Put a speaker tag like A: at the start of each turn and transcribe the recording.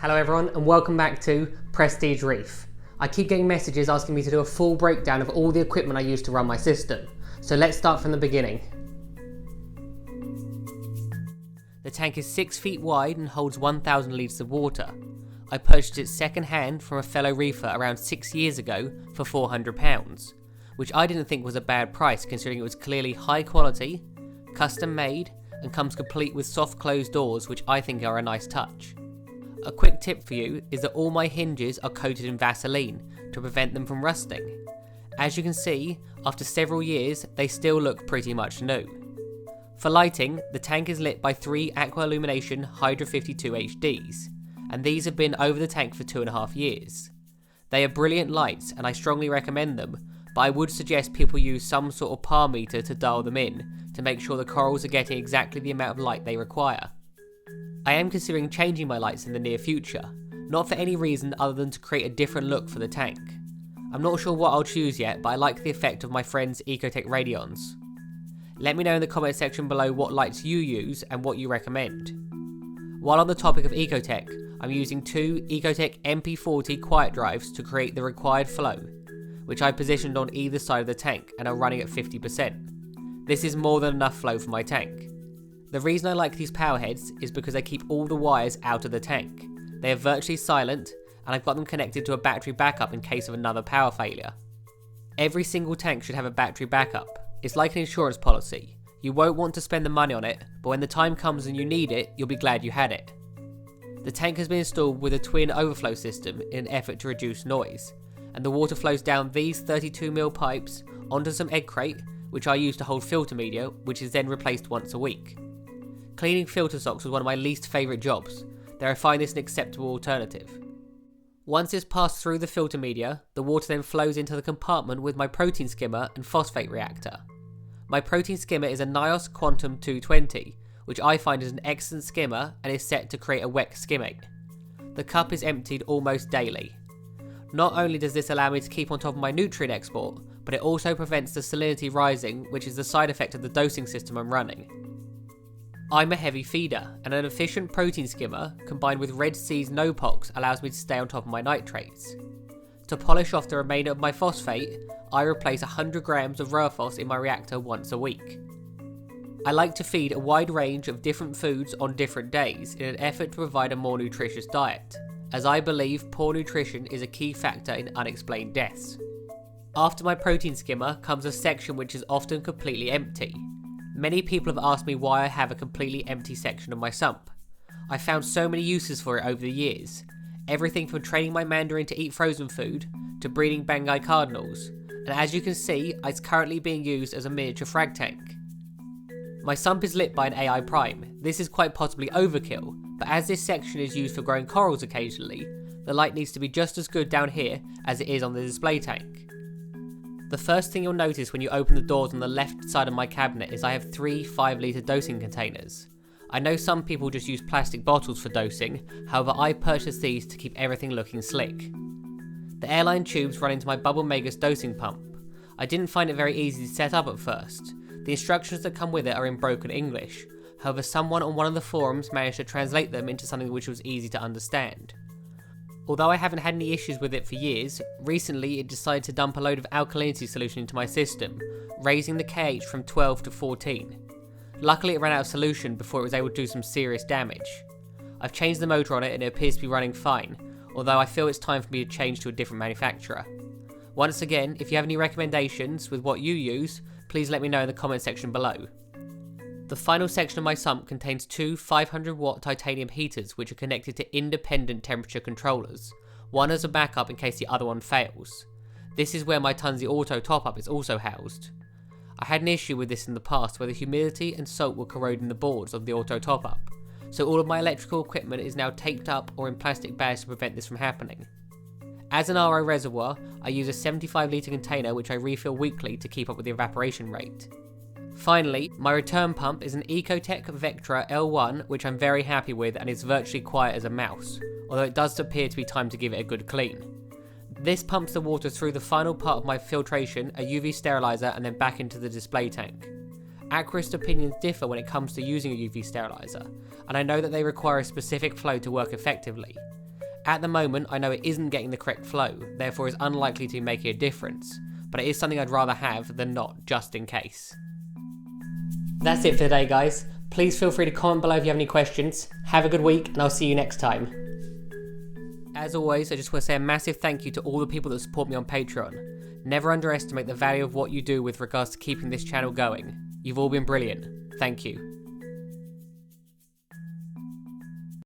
A: Hello everyone and welcome back to Prestige Reef. I keep getting messages asking me to do a full breakdown of all the equipment I use to run my system. So let's start from the beginning. The tank is 6 feet wide and holds 1,000 litres of water. I purchased it second hand from a fellow reefer around 6 years ago for £400, which I didn't think was a bad price considering it was clearly high quality, custom made, and comes complete with soft closed doors, which I think are a nice touch. A quick tip for you is that all my hinges are coated in Vaseline to prevent them from rusting. As you can see, after several years they still look pretty much new. For lighting, the tank is lit by 3 Aqua Illumination Hydra 52 HDs, and these have been over the tank for 2.5 years. They are brilliant lights and I strongly recommend them, but I would suggest people use some sort of par meter to dial them in to make sure the corals are getting exactly the amount of light they require. I am considering changing my lights in the near future, not for any reason other than to create a different look for the tank. I'm not sure what I'll choose yet, but I like the effect of my friend's Ecotech Radions. Let me know in the comment section below what lights you use and what you recommend. While on the topic of Ecotech, I'm using 2 Ecotech MP40 quiet drives to create the required flow, which I positioned on either side of the tank and are running at 50%. This is more than enough flow for my tank. The reason I like these power heads is because they keep all the wires out of the tank. They are virtually silent, and I've got them connected to a battery backup in case of another power failure. Every single tank should have a battery backup. It's like an insurance policy. You won't want to spend the money on it, but when the time comes and you need it, you'll be glad you had it. The tank has been installed with a twin overflow system in an effort to reduce noise, and the water flows down these 32mm pipes onto some egg crate, which I use to hold filter media, which is then replaced once a week. Cleaning filter socks was one of my least favourite jobs, though I find this an acceptable alternative. Once it's passed through the filter media, the water then flows into the compartment with my protein skimmer and phosphate reactor. My protein skimmer is a NIOS Quantum 220, which I find is an excellent skimmer and is set to create a wet skimmate. The cup is emptied almost daily. Not only does this allow me to keep on top of my nutrient export, but it also prevents the salinity rising, which is the side effect of the dosing system I'm running. I'm a heavy feeder, and an efficient protein skimmer combined with Red Sea's No-Pox allows me to stay on top of my nitrates. To polish off the remainder of my phosphate, I replace 100 grams of Rurphos in my reactor once a week. I like to feed a wide range of different foods on different days in an effort to provide a more nutritious diet, as I believe poor nutrition is a key factor in unexplained deaths. After my protein skimmer comes a section which is often completely empty. Many people have asked me why I have a completely empty section of my sump. I found so many uses for it over the years, everything from training my mandarin to eat frozen food, to breeding Bangai cardinals, and as you can see, it's currently being used as a miniature frag tank. My sump is lit by an AI prime. This is quite possibly overkill, but as this section is used for growing corals occasionally, the light needs to be just as good down here as it is on the display tank. The first thing you'll notice when you open the doors on the left side of my cabinet is I have 3 5-litre dosing containers. I know some people just use plastic bottles for dosing, however I purchased these to keep everything looking slick. The airline tubes run into my Bubble Magus dosing pump. I didn't find it very easy to set up at first. The instructions that come with it are in broken English, however someone on one of the forums managed to translate them into something which was easy to understand. Although I haven't had any issues with it for years, recently it decided to dump a load of alkalinity solution into my system, raising the KH from 12 to 14. Luckily it ran out of solution before it was able to do some serious damage. I've changed the motor on it and it appears to be running fine, although I feel it's time for me to change to a different manufacturer. Once again, if you have any recommendations with what you use, please let me know in the comment section below. The final section of my sump contains 2 500-watt titanium heaters which are connected to independent temperature controllers, one as a backup in case the other one fails. This is where my Tunzi Auto top-up is also housed. I had an issue with this in the past where the humidity and salt were corroding the boards of the Auto top-up, so all of my electrical equipment is now taped up or in plastic bags to prevent this from happening. As an RO reservoir, I use a 75-litre container which I refill weekly to keep up with the evaporation rate. Finally, my return pump is an Ecotech Vectra L1 which I'm very happy with and is virtually quiet as a mouse, although it does appear to be time to give it a good clean. This pumps the water through the final part of my filtration, a UV sterilizer, and then back into the display tank. Aquarist opinions differ when it comes to using a UV sterilizer, and I know that they require a specific flow to work effectively. At the moment, I know it isn't getting the correct flow, therefore is unlikely to be making a difference, but it is something I'd rather have than not, just in case. That's it for today, guys. Please feel free to comment below if you have any questions. Have a good week, and I'll see you next time. As always, I just want to say a massive thank you to all the people that support me on Patreon. Never underestimate the value of what you do with regards to keeping this channel going. You've all been brilliant. Thank you.